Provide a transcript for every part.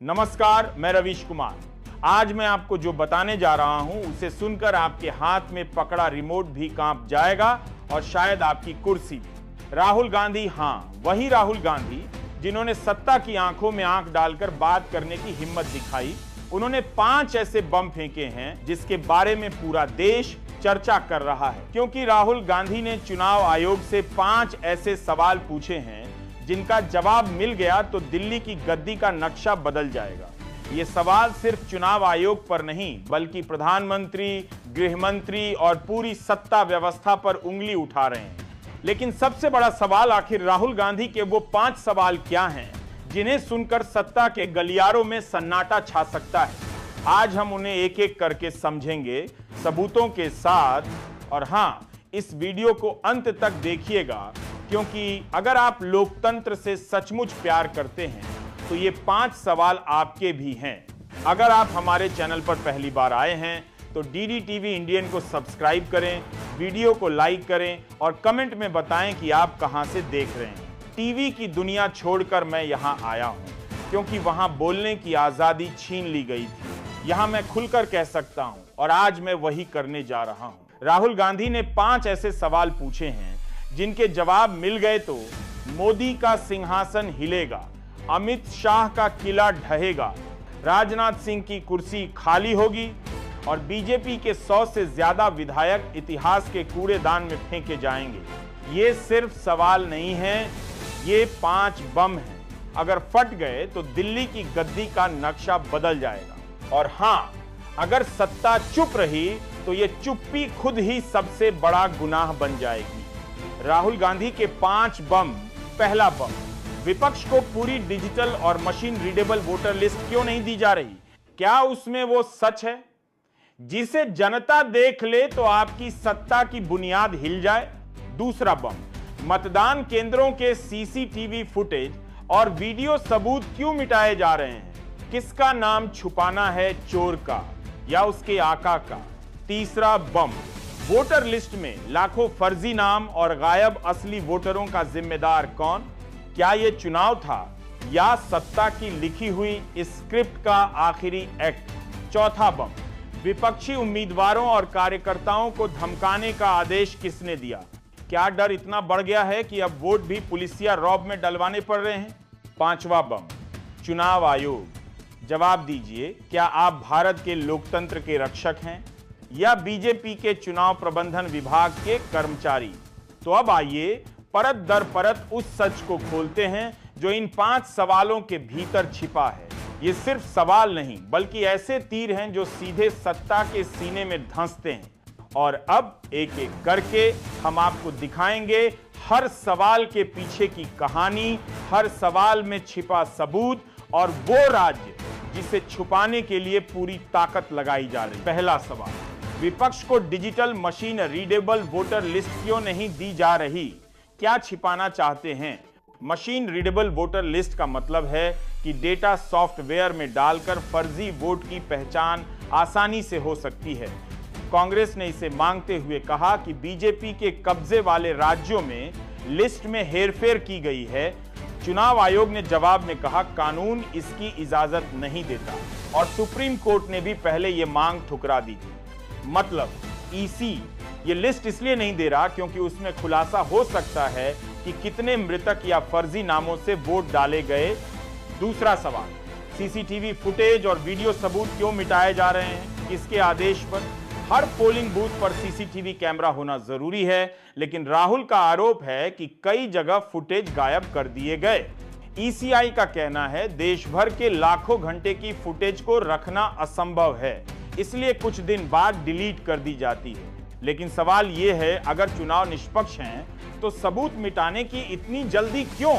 नमस्कार, मैं रवीश कुमार। आज मैं आपको जो बताने जा रहा हूं उसे सुनकर आपके हाथ में पकड़ा रिमोट भी कांप जाएगा और शायद आपकी कुर्सी भी। राहुल गांधी, हाँ वही राहुल गांधी जिन्होंने सत्ता की आंखों में आंख डालकर बात करने की हिम्मत दिखाई। उन्होंने 5 ऐसे बम फेंके हैं जिसके बारे में पूरा देश चर्चा कर रहा है, क्योंकि राहुल गांधी ने चुनाव आयोग से 5 ऐसे सवाल पूछे हैं जिनका जवाब मिल गया तो दिल्ली की गद्दी का नक्शा बदल जाएगा। ये सवाल सिर्फ चुनाव आयोग पर नहीं बल्कि प्रधानमंत्री, गृह मंत्री और पूरी सत्ता व्यवस्था पर उंगली उठा रहे हैं। लेकिन सबसे बड़ा सवाल, आखिर राहुल गांधी के वो 5 सवाल क्या हैं जिन्हें सुनकर सत्ता के गलियारों में सन्नाटा छा सकता है। आज हम उन्हें एक एक करके समझेंगे सबूतों के साथ। और हाँ, इस वीडियो को अंत तक देखिएगा, क्योंकि अगर आप लोकतंत्र से सचमुच प्यार करते हैं तो ये 5 सवाल आपके भी हैं। अगर आप हमारे चैनल पर पहली बार आए हैं तो डीडी टीवी इंडियन को सब्सक्राइब करें, वीडियो को लाइक करें और कमेंट में बताएं कि आप कहां से देख रहे हैं। टीवी की दुनिया छोड़कर मैं यहां आया हूं क्योंकि वहां बोलने की आजादी छीन ली गई थी। यहां मैं खुलकर कह सकता हूं और आज मैं वही करने जा रहा हूं। राहुल गांधी ने 5 ऐसे सवाल पूछे हैं जिनके जवाब मिल गए तो मोदी का सिंहासन हिलेगा, अमित शाह का किला ढहेगा, राजनाथ सिंह की कुर्सी खाली होगी और बीजेपी के 100 से ज्यादा विधायक इतिहास के कूड़ेदान में फेंके जाएंगे। ये सिर्फ सवाल नहीं है, ये 5 बम हैं। अगर फट गए तो दिल्ली की गद्दी का नक्शा बदल जाएगा। और हाँ, अगर सत्ता चुप रही तो ये चुप्पी खुद ही सबसे बड़ा गुनाह बन जाएगी। राहुल गांधी के 5 बम। पहला बम, विपक्ष को पूरी डिजिटल और मशीन रीडेबल वोटर लिस्ट क्यों नहीं दी जा रही? क्या उसमें वो सच है जिसे जनता देख ले तो आपकी सत्ता की बुनियाद हिल जाए? दूसरा बम, मतदान केंद्रों के सीसीटीवी फुटेज और वीडियो सबूत क्यों मिटाए जा रहे हैं? किसका नाम छुपाना है, चोर का या उसके आका का? तीसरा बम, वोटर लिस्ट में लाखों फर्जी नाम और गायब असली वोटरों का जिम्मेदार कौन? क्या यह चुनाव था या सत्ता की लिखी हुई स्क्रिप्ट का आखिरी एक्ट? चौथा बम, विपक्षी उम्मीदवारों और कार्यकर्ताओं को धमकाने का आदेश किसने दिया? क्या डर इतना बढ़ गया है कि अब वोट भी पुलिसिया रौब में डलवाने पड़ रहे हैं? पांचवा बम, चुनाव आयोग। जवाब दीजिए, क्या आप भारत के लोकतंत्र के रक्षक हैं या बीजेपी के चुनाव प्रबंधन विभाग के कर्मचारी? तो अब आइए परत दर परत उस सच को खोलते हैं जो इन 5 सवालों के भीतर छिपा है। ये सिर्फ सवाल नहीं बल्कि ऐसे तीर हैं जो सीधे सत्ता के सीने में धंसते हैं। और अब एक एक करके हम आपको दिखाएंगे हर सवाल के पीछे की कहानी, हर सवाल में छिपा सबूत और वो राज्य जिसे छुपाने के लिए पूरी ताकत लगाई जा रही। पहला सवाल, विपक्ष को digital machine readable voter list क्यों नहीं दी जा रही? क्या छिपाना चाहते हैं? मशीन रीडेबल वोटर लिस्ट का मतलब है कि डेटा सॉफ्टवेयर में डालकर फर्जी वोट की पहचान आसानी से हो सकती है। कांग्रेस ने इसे मांगते हुए कहा कि बीजेपी के कब्जे वाले राज्यों में लिस्ट में हेरफेर की गई है। चुनाव आयोग ने जवाब में कहा कानून इसकी इजाजत नहीं देता और सुप्रीम कोर्ट ने भी पहले यह मांग ठुकरा दी थी। मतलब ईसी ये लिस्ट इसलिए नहीं दे रहा क्योंकि उसमें खुलासा हो सकता है कि कितने मृतक या फर्जी नामों से वोट डाले गए। दूसरा सवाल, सीसीटीवी फुटेज और वीडियो सबूत क्यों मिटाए जा रहे हैं? किसके आदेश पर? हर पोलिंग बूथ पर सीसीटीवी कैमरा होना जरूरी है, लेकिन राहुल का आरोप है कि कई जगह फुटेज गायब कर दिए गए। ईसीआई का कहना है देश भर के लाखों घंटे की फुटेज को रखना असंभव है, इसलिए कुछ दिन बाद डिलीट कर दी जाती है। लेकिन सवाल यह है, अगर चुनाव निष्पक्ष हैं तो सबूत मिटाने की इतनी जल्दी क्यों?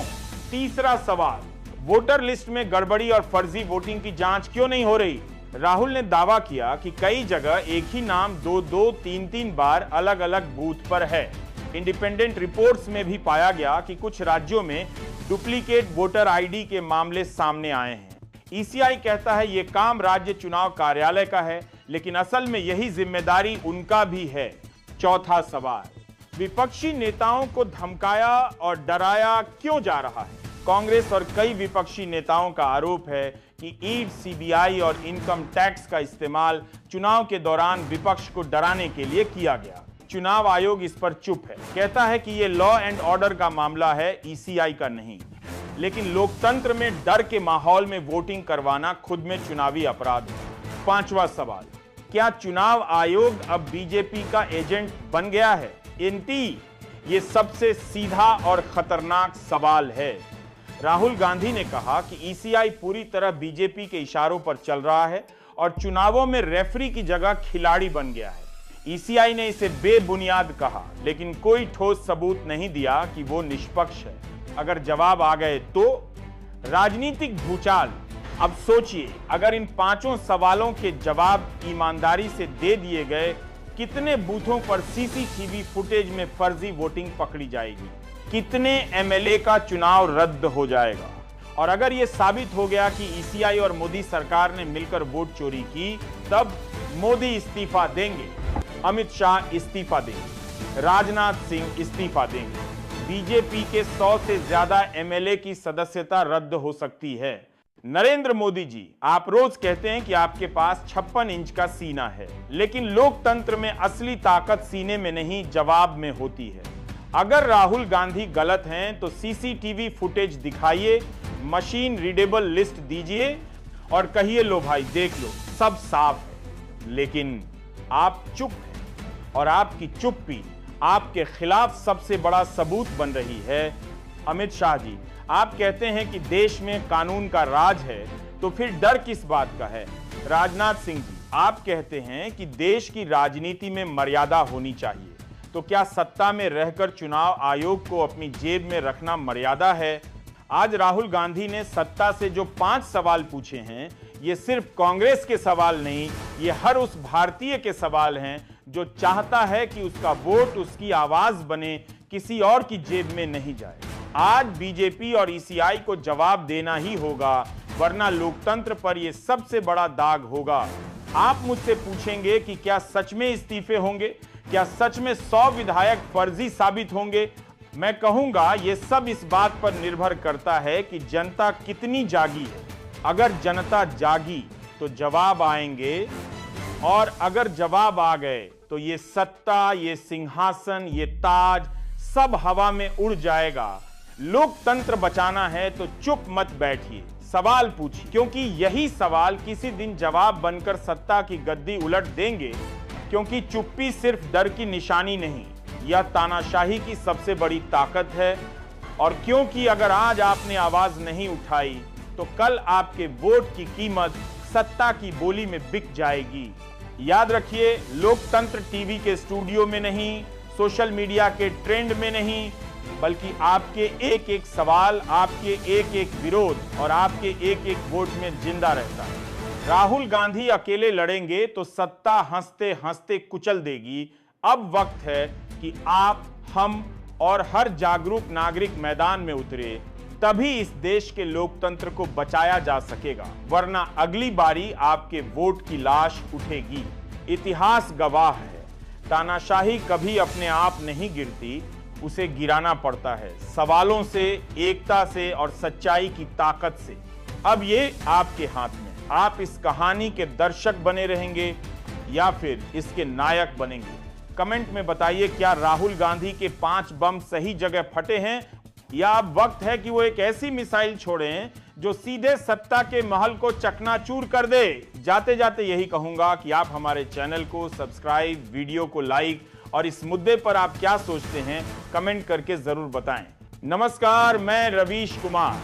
तीसरा सवाल, वोटर लिस्ट में गड़बड़ी और फर्जी वोटिंग की जांच क्यों नहीं हो रही? राहुल ने दावा किया कि कई जगह एक ही नाम 2-2, 3-3 बार अलग अलग बूथ पर है। इंडिपेंडेंट रिपोर्ट्स में भी पाया गया कि कुछ राज्यों में डुप्लीकेट वोटर आईडी के मामले सामने आए हैं। ईसीआई कहता है यह काम राज्य चुनाव कार्यालय का है, लेकिन असल में यही जिम्मेदारी उनका भी है। चौथा सवाल, विपक्षी नेताओं को धमकाया और डराया क्यों जा रहा है? कांग्रेस और कई विपक्षी नेताओं का आरोप है कि ईडी, सीबीआई और इनकम टैक्स का इस्तेमाल चुनाव के दौरान विपक्ष को डराने के लिए किया गया। चुनाव आयोग इस पर चुप है, कहता है कि यह लॉ एंड ऑर्डर का मामला है, ईसीआई का नहीं। लेकिन लोकतंत्र में डर के माहौल में वोटिंग करवाना खुद में चुनावी अपराध है। पांचवा सवाल, क्या चुनाव आयोग अब बीजेपी का एजेंट बन गया है? एनटी, ये सबसे सीधा और खतरनाक सवाल है। राहुल गांधी ने कहा कि ईसीआई पूरी तरह बीजेपी के इशारों पर चल रहा है और चुनावों में रेफरी की जगह खिलाड़ी बन गया है। ईसीआई ने इसे बेबुनियाद कहा, लेकिन कोई ठोस सबूत नहीं दिया कि वो निष्पक्ष है। अगर जवाब आ गए तो राजनीतिक भूचाल। अब सोचिए, अगर इन पांचों सवालों के जवाब ईमानदारी से दे दिए गए, कितने बूथों पर सीसीटीवी फुटेज में फर्जी वोटिंग पकड़ी जाएगी, कितने एमएलए का चुनाव रद्द हो जाएगा। और अगर यह साबित हो गया कि ईसीआई और मोदी सरकार ने मिलकर वोट चोरी की, तब मोदी इस्तीफा देंगे, अमित शाह इस्तीफा देंगे, राजनाथ सिंह इस्तीफा देंगे, बीजेपी के 100 से ज्यादा एमएलए की सदस्यता रद्द हो सकती है। नरेंद्र मोदी जी, आप रोज कहते हैं कि आपके पास 56 इंच का सीना है, लेकिन लोकतंत्र में असली ताकत सीने में नहीं, जवाब में होती है। अगर राहुल गांधी गलत हैं तो सीसीटीवी फुटेज दिखाइए, मशीन रीडेबल लिस्ट दीजिए और कहिए लो भाई देख लो, सब साफ है। लेकिन आप चुप हैं और आपकी चुप्पी आपके खिलाफ सबसे बड़ा सबूत बन रही है। अमित शाह जी, आप कहते हैं कि देश में कानून का राज है, तो फिर डर किस बात का है? राजनाथ सिंह जी, आप कहते हैं कि देश की राजनीति में मर्यादा होनी चाहिए, तो क्या सत्ता में रहकर चुनाव आयोग को अपनी जेब में रखना मर्यादा है? आज राहुल गांधी ने सत्ता से जो 5 सवाल पूछे हैं, ये सिर्फ कांग्रेस के सवाल नहीं, ये हर उस भारतीय के सवाल हैं जो चाहता है कि उसका वोट, उसकी आवाज बने, किसी और की जेब में नहीं जाए। आज बीजेपी और ईसीआई को जवाब देना ही होगा, वरना लोकतंत्र पर यह सबसे बड़ा दाग होगा। आप मुझसे पूछेंगे कि क्या सच में इस्तीफे होंगे? क्या सच में 100 विधायक फर्जी साबित होंगे? मैं कहूंगा यह सब इस बात पर निर्भर करता है कि जनता कितनी जागी है। अगर जनता जागी तो जवाब आएंगे, और अगर जवाब आ गए तो ये सत्ता, ये सिंहासन, ये ताज सब हवा में उड़ जाएगा। लोकतंत्र बचाना है तो चुप मत बैठिए, सवाल पूछिए, क्योंकि यही सवाल किसी दिन जवाब बनकर सत्ता की गद्दी उलट देंगे। क्योंकि चुप्पी सिर्फ डर की निशानी नहीं, यह तानाशाही की सबसे बड़ी ताकत है। और क्योंकि अगर आज आपने आवाज नहीं उठाई तो कल आपके वोट की कीमत सत्ता की बोली में बिक जाएगी। याद रखिए, लोकतंत्र टीवी के स्टूडियो में नहीं, सोशल मीडिया के ट्रेंड में नहीं, बल्कि आपके एक एक सवाल, आपके एक एक विरोध और आपके एक एक वोट में जिंदा रहता है। राहुल गांधी अकेले लड़ेंगे तो सत्ता हंसते हंसते कुचल देगी। अब वक्त है कि आप, हम और हर जागरूक नागरिक मैदान में उतरे, तभी इस देश के लोकतंत्र को बचाया जा सकेगा, वरना अगली बारी आपके वोट की लाश उठेगी। इतिहास गवाह है, तानाशाही कभी अपने आप नहीं गिरती, उसे गिराना पड़ता है सवालों से, एकता से और सच्चाई की ताकत से। अब ये आपके हाथ में, आप इस कहानी के दर्शक बने रहेंगे या फिर इसके नायक बनेंगे। कमेंट में बताइए, क्या राहुल गांधी के 5 बम सही जगह फटे हैं, या अब वक्त है कि वो एक ऐसी मिसाइल छोड़ें जो सीधे सत्ता के महल को चकनाचूर कर दे। जाते जाते यही कहूंगा कि आप हमारे चैनल को सब्सक्राइब, वीडियो को लाइक और इस मुद्दे पर आप क्या सोचते हैं कमेंट करके जरूर बताएं। नमस्कार, मैं रवीश कुमार।